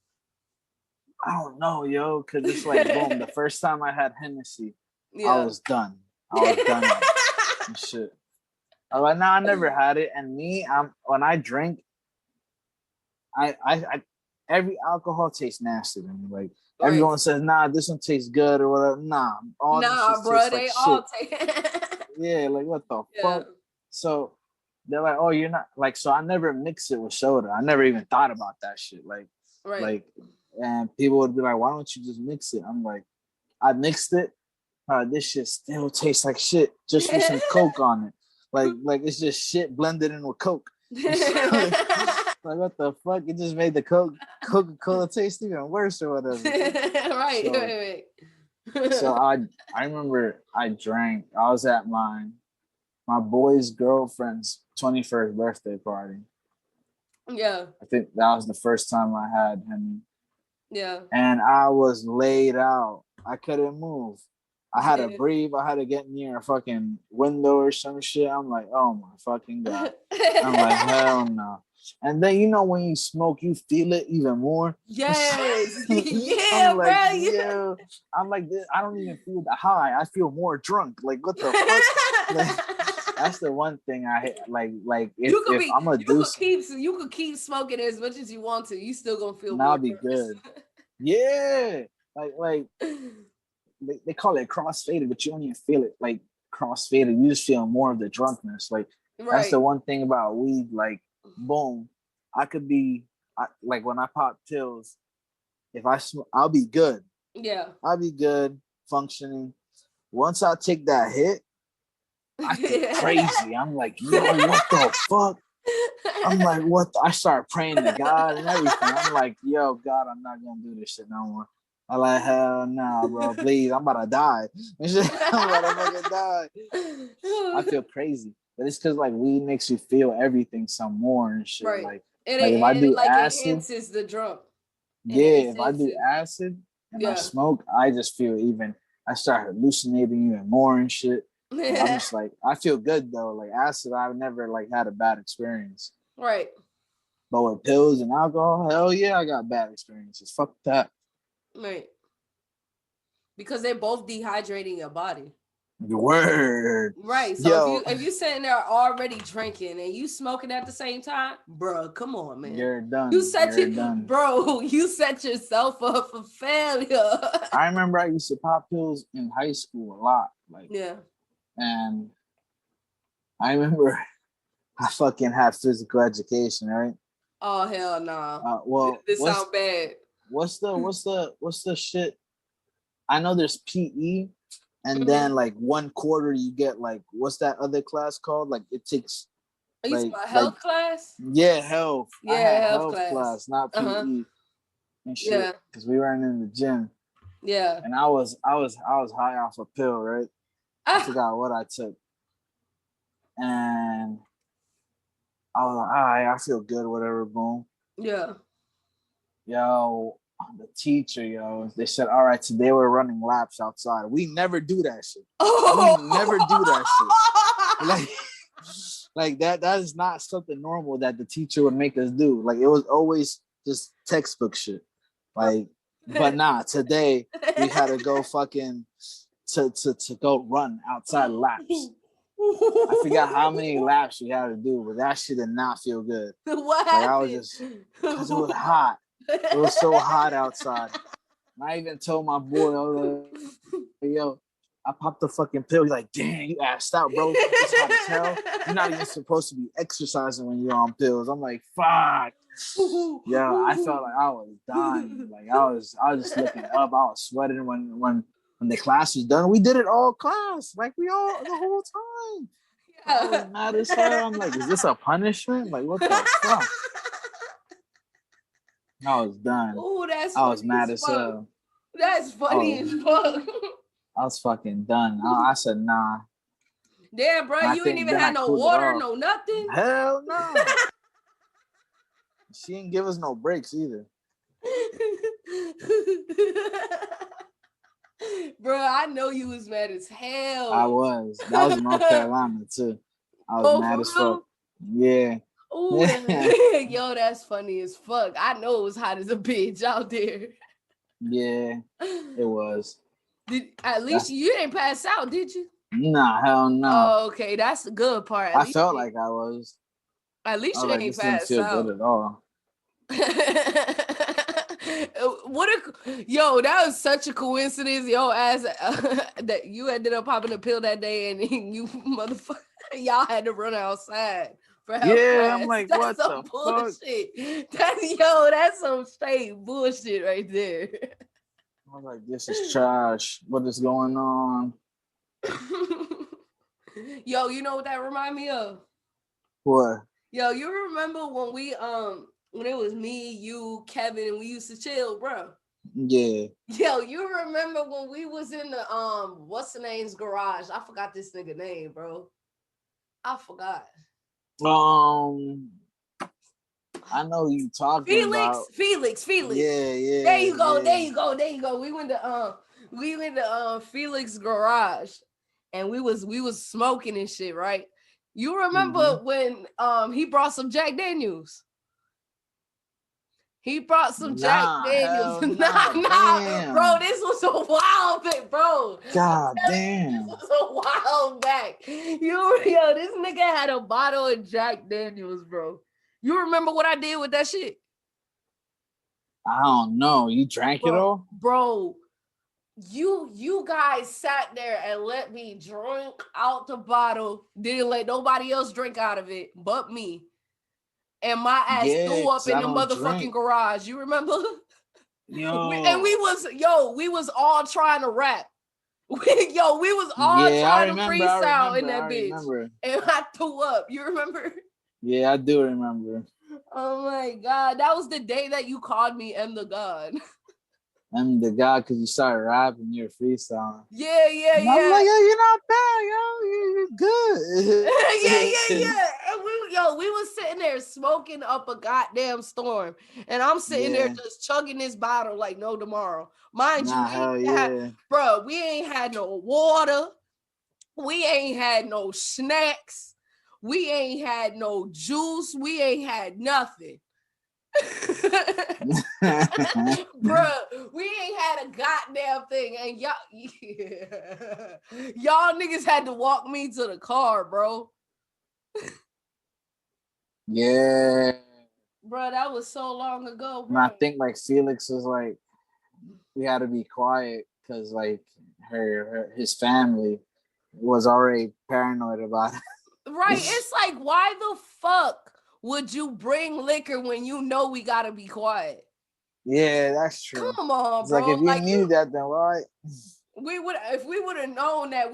A: I don't know, yo, because it's like, boom, the first time I had Hennessy, I was done. I was done and shit. I'm like, nah, I never had it. And me, when I drink, I every alcohol tastes nasty to me. Like, Everyone says, nah, this one tastes good or whatever. Nah, all this shit
C: bro,
A: tastes
C: they
A: like
C: all
A: shit.
C: take.
A: Yeah, like what the fuck? So they're like, oh, you're not like. So I never mix it with soda. I never even thought about that shit. Like, and people would be like, why don't you just mix it? I'm like, I mixed it. This shit still tastes like shit, just with some Coke on it. Like it's just shit blended in with Coke. Like what the fuck? It just made the Coca-Cola taste even worse or whatever.
C: Right.
A: So I remember I drank. I was at my boy's girlfriend's 21st birthday party.
C: Yeah.
A: I think that was the first time I had him.
C: Yeah.
A: And I was laid out. I couldn't move. I had to breathe. I had to get near a fucking window or some shit. I'm like, oh my fucking God. I'm like, hell no. And then, you know, when you smoke, you feel it even more.
C: Yes.
A: I'm like, bro. I'm like, I don't even feel the high. I feel more drunk. Like, what the fuck? Like, that's the one thing I hate. Like if I'm gonna do,
C: you could keep smoking as much as you want to. You still gonna feel.
A: I'll be good. Yeah, like they call it crossfaded, but you don't even feel it. Like crossfaded, you just feel more of the drunkenness. Like that's the one thing about weed. Like, boom, I could be like when I pop pills. If I smoke, I'll be good.
C: Yeah,
A: I'll be good functioning. Once I take that hit, I feel crazy. I'm like, yo, what the fuck? I'm like, what? I start praying to God and everything. I'm like, yo, God, I'm not gonna do this shit no more. I'm like, hell nah, bro, please, I'm about to die. I'm about to fucking die. I feel crazy, but it's because like weed makes you feel everything some more and shit.
C: Right.
A: Like
C: if I do acid, enhances the drunk.
A: Yeah, if I do acid and I smoke, I just feel even. I start hallucinating even more and shit. And I'm just like, I feel good though. Like acid, I've never like had a bad experience.
C: Right.
A: But with pills and alcohol, hell yeah, I got bad experiences. Fuck that.
C: Right. Because they're both dehydrating your body.
A: Word.
C: Right. So if you sitting there already drinking and you smoking at the same time, bro, come on, man.
A: You're done.
C: You set yourself up for failure.
A: I remember I used to pop pills in high school a lot. Like, and I remember I fucking had physical education, right?
C: Oh hell no.
A: Well,
C: this sounds bad.
A: What's the shit? I know there's PE, and then like 1/4 you get like what's that other class called? Like it takes.
C: Are you talking about health class?
A: Yeah, health.
C: Yeah,
A: I had
C: health class,
A: not PE and shit. Because we weren't in the gym.
C: Yeah.
A: And I was high off a pill, right? I forgot what I took. And I was like, all right, I feel good, whatever, boom.
C: Yeah.
A: Yo, the teacher, they said, all right, today we're running laps outside. We never do that shit. We never do that shit. Like that is not something normal that the teacher would make us do. Like it was always just textbook shit. Like, but nah, today we had to go fucking to go run outside laps. I forgot how many laps we had to do, but that shit did not feel good.
C: What happened?
A: I was just because it was hot. It was so hot outside. And I even told my boy, I was like, hey, yo, I popped the fucking pill. He's like, damn, you assed out, bro. It's hot as hell. You're not even supposed to be exercising when you're on pills. I'm like, fuck. Yo, I felt like I was dying. Like I was just looking up. I was sweating when the class was done. We did it all class. Like we all the whole time. Yeah. I was mad as hell. I'm like, is this a punishment? Like, what the fuck? I was done.
C: Oh,
A: I was mad as hell.
C: That's funny as fuck.
A: I was fucking done. I said, nah.
C: Damn, bro, you ain't even had no water, no nothing.
A: Hell no. She didn't give us no breaks either.
C: Bro, I know you was mad as hell.
A: I was. That was North Carolina too. I was mad as fuck. Yeah.
C: Ooh, yo, that's funny as fuck. I know it was hot as a bitch out there.
A: Yeah, it was.
C: At least you didn't pass out, did you?
A: Nah, hell no.
C: Oh, okay, that's the good part.
A: I felt like I was.
C: At least you ain't passed
A: out. Didn't feel
C: out.
A: good at all.
C: Yo, that was such a coincidence, yo, as that you ended up popping a pill that day and you motherfucker, y'all had to run outside for health
A: Yeah, I'm
C: class.
A: like,
C: That's
A: what
C: some
A: the fuck?
C: bullshit. That's some straight bullshit right there.
A: I'm like, this is trash. What is going on?
C: Yo, you know what that remind me of?
A: What?
C: Yo, you remember when it was me, you, Kevin, and we used to chill, bro?
A: Yeah.
C: Yo, you remember when we was in the what's the name's garage? I forgot this nigga name, bro. I forgot.
A: I know who you talking about.
C: Felix.
A: Yeah.
C: There you go. We went to Felix garage, and we was smoking and shit, right? You remember when he brought some Jack Daniels? He brought some Jack Daniels. Nah, bro. This was a while back, bro.
A: God damn.
C: This was a while back. Yo, this nigga had a bottle of Jack Daniels, bro. You remember what I did with that shit?
A: I don't know. You drank it all?
C: Bro, you guys sat there and let me drink out the bottle. Didn't let nobody else drink out of it but me. And my ass threw up in the motherfucking garage. You remember?
A: Yo.
C: We was all trying to rap. We was all trying to freestyle in that bitch. And I threw up. You remember?
A: Yeah, I do remember.
C: Oh my God. That was the day that you called me M the God.
A: I'm the guy because you started rapping, you're freestyling.
C: Yeah.
A: I'm like, yo, you're not bad, yo. You're good.
C: yeah. And we was sitting there smoking up a goddamn storm. And I'm sitting there just chugging this bottle like no tomorrow. Mind you, bro, we ain't had no water. We ain't had no snacks. We ain't had no juice. We ain't had nothing. Bruh, we ain't had a goddamn thing, and y'all niggas had to walk me to the car, bro.
A: Yeah,
C: bro, that was so long ago, bro.
A: And I think like Felix was like, we had to be quiet because like his family was already paranoid about it.
C: Right, it's like, why the fuck would you bring liquor when you know we gotta be quiet?
A: Yeah, that's true.
C: Come on,
A: it's
C: bro.
A: Like if you knew that, then why?
C: If we would have known that,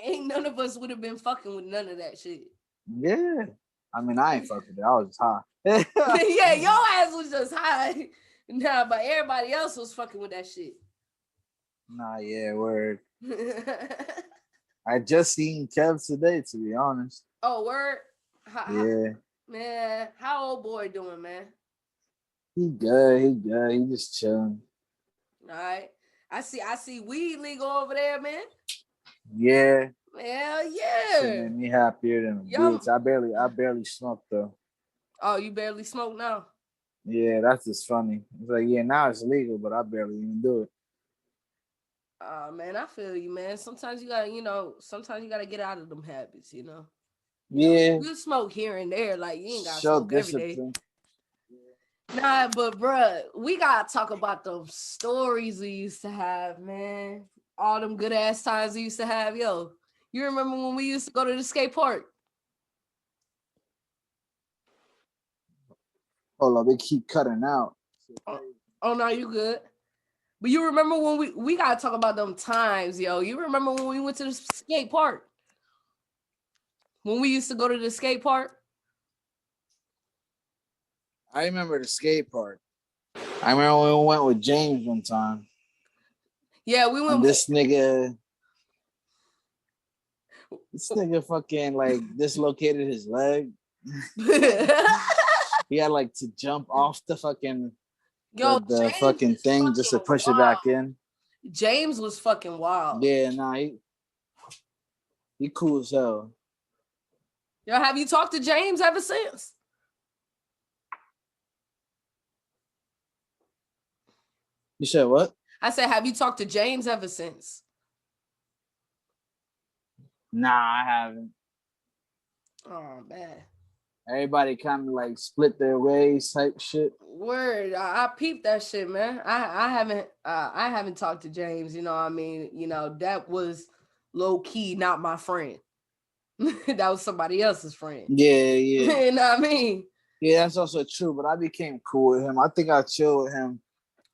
C: ain't none of us would have been fucking with none of that shit.
A: Yeah, I mean, I ain't fucking with it. I was just high.
C: Yeah, your ass was just high. Nah, but everybody else was fucking with that shit.
A: Nah, yeah, word. I just seen Kev today, to be honest.
C: Oh, word?
A: Yeah.
C: Man, how old boy doing, man?
A: He good. He just chilling.
C: All right. I see weed legal over there, man.
A: Yeah.
C: Hell yeah.
A: It made me happier than a bitch. I barely smoke though.
C: Oh, you barely smoke now?
A: Yeah, that's just funny. It's like, yeah, now it's legal, but I barely even do it.
C: Man, I feel you, man. Sometimes you gotta get out of them habits, you know.
A: Yeah.
C: You smoke here and there, like you ain't gotta
A: Show
C: smoke every day. Nah, but bruh, we gotta talk about those stories we used to have, man. All them good ass times we used to have. Yo, you remember when we used to go to the skate park?
A: Hold up, they keep cutting out.
C: Oh no, you good. But you remember when we gotta talk about them times, yo. You remember when we went to the skate park? When we used to go to the skate park?
A: I remember the skate park. I remember when we went with James one time.
C: Yeah, we went.
A: And this nigga fucking like dislocated his leg. He had like to jump off the fucking the fucking thing just to push it back in.
C: James was fucking wild.
A: Yeah, nah, he cool as hell.
C: Yo, have you talked to James ever since?
A: You said what?
C: I said, have you talked to James ever since?
A: Nah, I haven't.
C: Oh, man.
A: Everybody kind of like split their ways type shit.
C: Word, I peeped that shit, man. I haven't talked to James. You know, what I mean, you know, that was low key not my friend. That was somebody else's friend.
A: Yeah, yeah.
C: You know what I mean?
A: Yeah, that's also true. But I became cool with him. I think I chilled with him.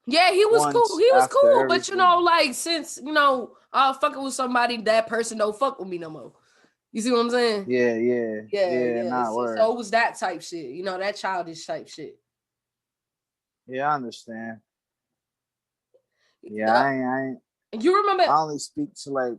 C: Yeah, he was cool. He was cool.
A: everything.
C: But you know, like since you know, I fucking with somebody, that person don't fuck with me no more. You see what I'm saying?
A: Yeah. Not word.
C: So it was that type shit. You know, that childish type shit.
A: Yeah, I understand. Yeah, I ain't.
C: You remember?
A: I only speak to like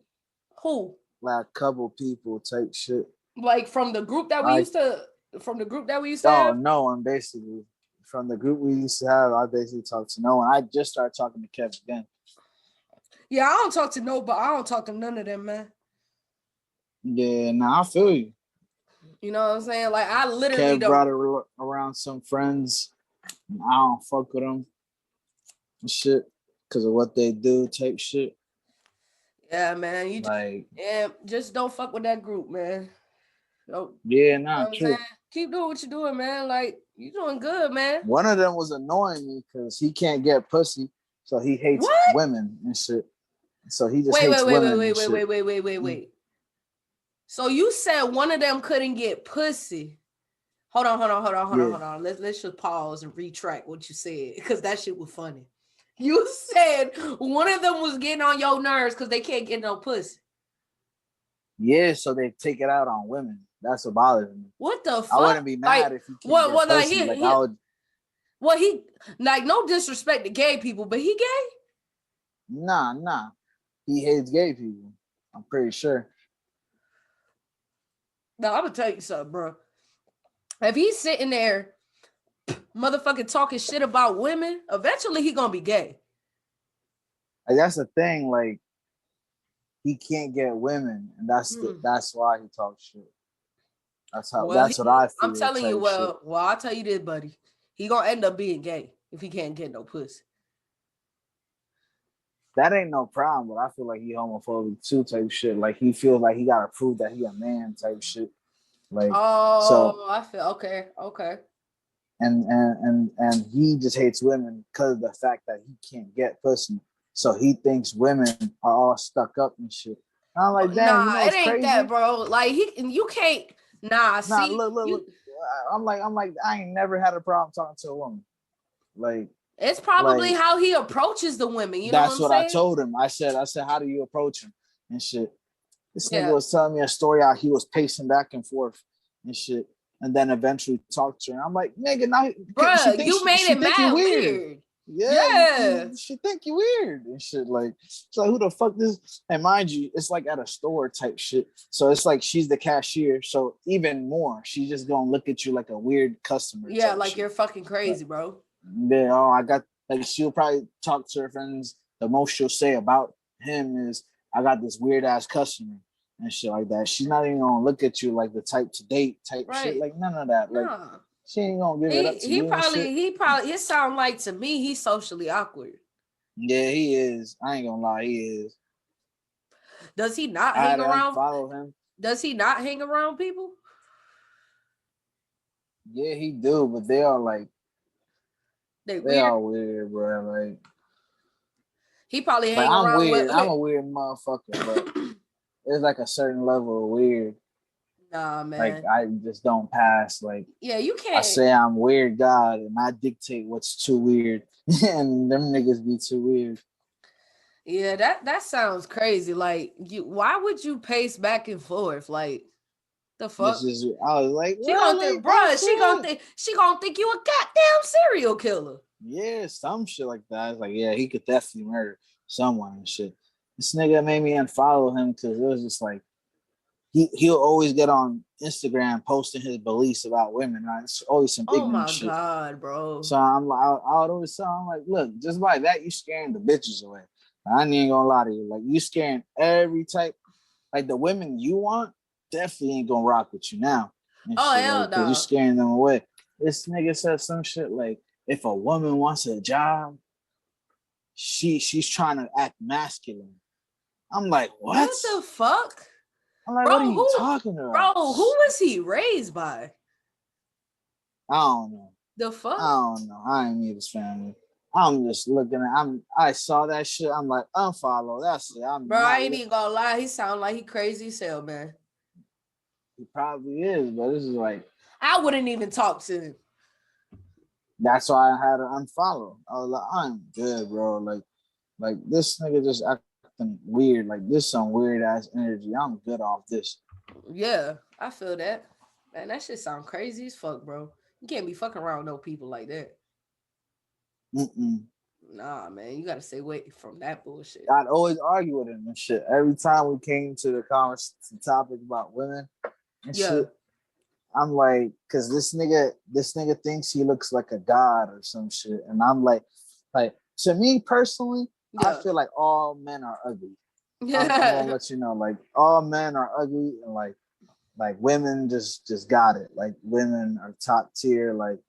C: who?
A: Like a couple people type shit.
C: Like from the group that we used to. From the group that we used to
A: have?
C: have?
A: No one basically. From the group we used to have, I basically talked to no one. I just started talking to Kev again.
C: Yeah, I don't talk to nobody. I don't talk to none of them, man.
A: Yeah, nah, I feel you.
C: You know what I'm saying? Like I literally
A: Kev brought around some friends. And I don't fuck with them and shit because of what they do type shit.
C: Yeah, man. You
A: like
C: just don't fuck with that group, man. Nope.
A: Yeah, nah,
C: you know
A: true.
C: Keep doing what you're doing, man. Like you doing good, man.
A: One of them was annoying me because he can't get pussy, so he hates women and shit. So he just hates women.
C: Wait. So you said one of them couldn't get pussy. Hold on. Let's just pause and retract what you said because that shit was funny. You said one of them was getting on your nerves because they can't get no pussy.
A: Yeah, so they take it out on women. That's what bothers me.
C: What the fuck?
A: I wouldn't be mad if he can't get pussy. I would.
C: Well, he like no disrespect to gay people, but he gay?
A: Nah. He hates gay people. I'm pretty sure.
C: No, I'm gonna tell you something, bro. If he's sitting there motherfucking talking shit about women, eventually he gonna be gay.
A: Like, that's the thing, like he can't get women, and that's why he talks shit. That's what I feel.
C: I'm telling you, well, I'll tell you this, buddy. He gonna end up being gay if he can't get no pussy.
A: That ain't no problem, but I feel like he homophobic too type shit. Like he feels like he gotta prove that he a man type shit. Like
C: I feel okay.
A: And he just hates women because of the fact that he can't get pussy. So he thinks women are all stuck up and shit. I'm like, damn, you know
C: it ain't
A: crazy?
C: that, bro. Like you can't. See,
A: look. I'm like, I ain't never had a problem talking to a woman. Like,
C: it's probably how he approaches the women. You know
A: that's
C: what I'm saying?
A: I told him. I said, how do you approach him and shit? This nigga was telling me a story how he was pacing back and forth and shit, and then eventually talked to her. I'm like, nigga, now,
C: bruh, you made it mad weird.
A: Yeah. She think you weird and shit. Like, it's like, who the fuck this? And mind you, it's like at a store type shit. So it's like she's the cashier. So even more, she's just gonna look at you like a weird customer.
C: Yeah, like
A: shit.
C: You're fucking crazy, bro.
A: Yeah, I got like she'll probably talk to her friends. The most she'll say about him is, I got this weird ass customer and shit like that. She's not even gonna look at you like the type to date type shit. Like none of that. Like she ain't gonna give it up to you.
C: He probably it sound like to me he's socially awkward.
A: Yeah, he is. I ain't gonna lie, he is.
C: Does he not hang around?
A: Follow him.
C: Does he not hang around people?
A: Yeah, he do, but they are like they are weird, bro. Like
C: he probably hang around.
A: I'm weird. I'm a weird motherfucker, but there's like a certain level of weird.
C: Nah, man.
A: Like I just don't pass. Like
C: you can't.
A: I say I'm weird God, and I dictate what's too weird, and them niggas be too weird.
C: Yeah, that sounds crazy. Like why would you pace back and forth? Like the fuck?
A: I was like,
C: she gonna think, bruh, she gonna think you a goddamn serial killer.
A: Yeah, some shit like that. It's like, yeah, he could definitely murder someone and shit. This nigga made me unfollow him because it was just like he'll always get on Instagram posting his beliefs about women. Right? It's always some ignorant shit. Oh my
C: god, bro.
A: So I'm like, I would always tell him like, look, just like that, you scaring the bitches away. I ain't gonna lie to you. Like you scaring every type, like the women you want definitely ain't gonna rock with you now.
C: Hell no.
A: You scaring them away. This nigga said some shit like, if a woman wants a job, she's trying to act masculine. I'm like, what?
C: What the fuck?
A: I'm like, bro, what are you talking about?
C: Bro, who was he raised by?
A: I don't know.
C: The fuck?
A: I don't know. I ain't meet his family. I'm just looking at. I saw that shit. I'm like, unfollow. That's it.
C: Bro, I ain't even gonna lie. He sound like he crazy as hell, man.
A: He probably is, but this is like.
C: I wouldn't even talk to him.
A: That's why I had to unfollow. I was like, I'm good, bro. Like this nigga just acting weird. Like this some weird ass energy. I'm good off this.
C: Yeah, I feel that. Man, that shit sound crazy as fuck, bro. You can't be fucking around with no people like that. Nah, man, you gotta stay away from that bullshit.
A: I'd always argue with him and shit. Every time we came to the conversation topic about women and shit, I'm like, cause this nigga thinks he looks like a god or some shit, and I'm like to me personally, I feel like all men are ugly. I'm gonna let you know, like all men are ugly, and like women just got it. Like women are top tier, like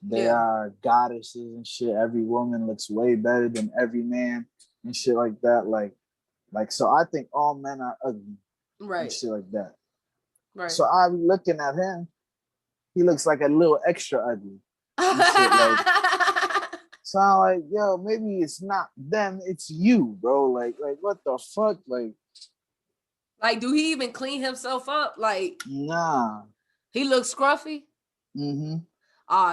A: they are goddesses and shit. Every woman looks way better than every man and shit like that. Like so I think all men are ugly. Right. And shit like that. Right. So I'm looking at him. He looks like a little extra ugly. And shit, like, so I'm like, yo, maybe it's not them, it's you, bro. Like what the fuck? Like,
C: do he even clean himself up? Like,
A: nah.
C: He looks scruffy?
A: Mm-hmm.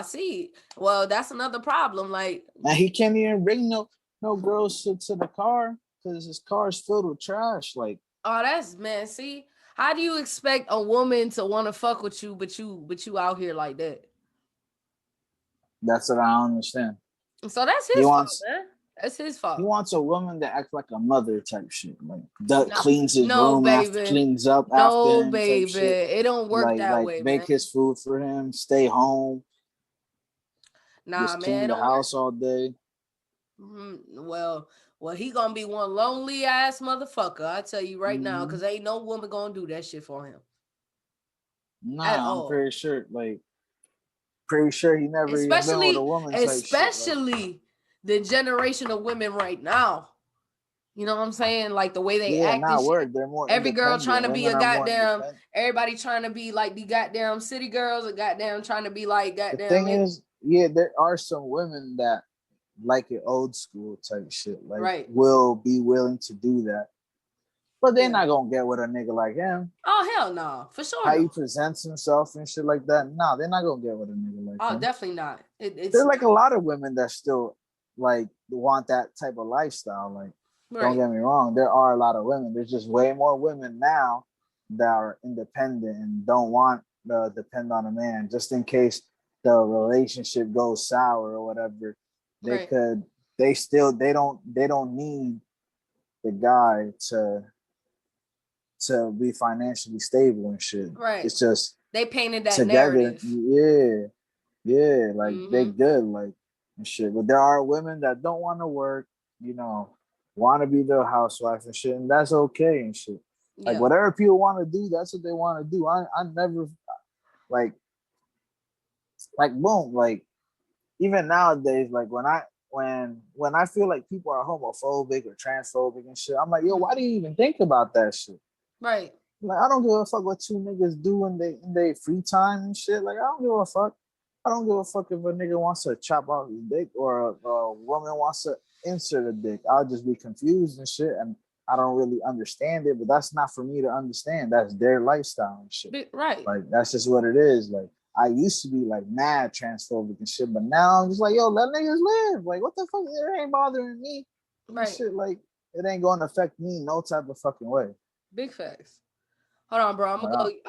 C: See. Well, that's another problem. Like,
A: and he can't even bring no girls to the car because his car's filled with trash. Like,
C: that's man. See, how do you expect a woman to want to fuck with you, but you out here like that?
A: That's what I don't understand.
C: So that's his fault, man. That's his fault.
A: He wants a woman that acts like a mother type shit. Like cleans his room after, cleans up after him. No, baby.
C: It don't work that way,
A: make his food for him, stay home.
C: Nah,
A: just
C: man.
A: Clean the house all day.
C: Well, he gonna be one lonely ass motherfucker. I tell you right now, because ain't no woman gonna do that shit for him.
A: Nah, I'm pretty sure. Pretty sure he never even been with a woman.
C: Especially the generation of women right now. You know what I'm saying? Like the way they act.
A: They're more
C: every girl trying to be a goddamn. Everybody trying to be like the goddamn city girls, or goddamn trying to be like goddamn.
A: The thing is, there are some women that like it old school type shit. Like, will be willing to do that. But they're not gonna get with a nigga like him.
C: Oh, hell no. For sure.
A: How he presents himself and shit like that. No, they're not gonna get with a nigga like him.
C: Oh, definitely not.
A: There's like a lot of women that still like want that type of lifestyle. Like, don't get me wrong, there are a lot of women. There's just way more women now that are independent and don't want to depend on a man, just in case the relationship goes sour or whatever. They don't need the guy to be financially stable and shit.
C: Right.
A: It's just
C: they painted that
A: together.
C: Narrative.
A: Yeah. Like they good, like and shit. But there are women that don't want to work, want to be the housewife and shit, and that's okay and shit. Like whatever people want to do, that's what they want to do. I never like boom, like even nowadays, like when I feel like people are homophobic or transphobic and shit, I'm like, yo, why do you even think about that shit?
C: Right.
A: Like, I don't give a fuck what two niggas do in their free time and shit. Like, I don't give a fuck. I don't give a fuck if a nigga wants to chop off his dick or a woman wants to insert a dick. I'll just be confused and shit, and I don't really understand it, but that's not for me to understand. That's their lifestyle and shit.
C: Right.
A: Like, that's just what it is. Like, I used to be like mad transphobic and shit, but now I'm just like, yo, let niggas live. Like, what the fuck? It ain't bothering me. Right. Shit, like, it ain't going to affect me no type of fucking way.
C: Big facts. Hold on, bro. I'm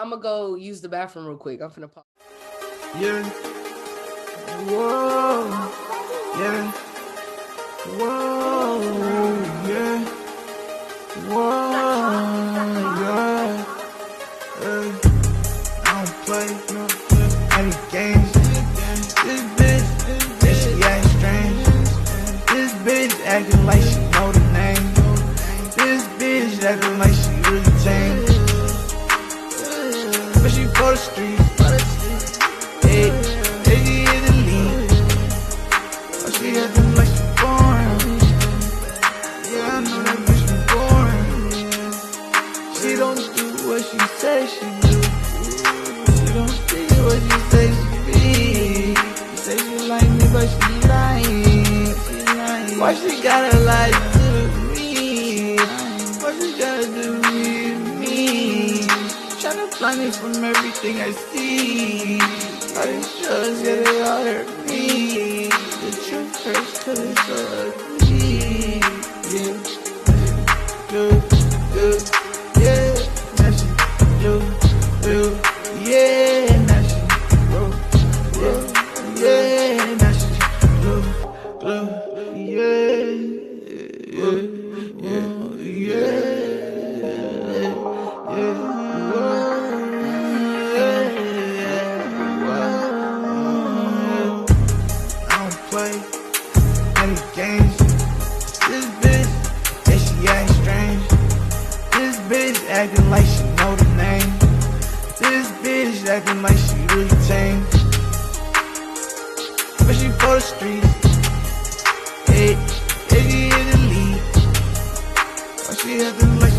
C: gonna go use the bathroom real quick. I'm finna pop.
B: Yeah. Whoa. Yeah. Whoa. Yeah. Whoa. Yeah. I don't play any games. This bitch, she act strange. This bitch acting like she know the name. This bitch acting like she really changed. But she for the streets. Hey, she in the lead. But she acting like she boring. Yeah, I know that bitch be boring. She don't do what she says she do. She don't be what she says she be. Why she gotta lie to me? Why she gotta do me? Tryna blind me from everything I see. All these drugs, yeah, they all hurt me. The truth hurts cause it's so ugly. Yeah, yeah, that's yeah, that's yeah, that's I don't play any games. This bitch, yeah, she act strange. This bitch acting like she know the name. This bitch acting like she really tame. But she for the streets. Hey, she in the lead. Why she acting like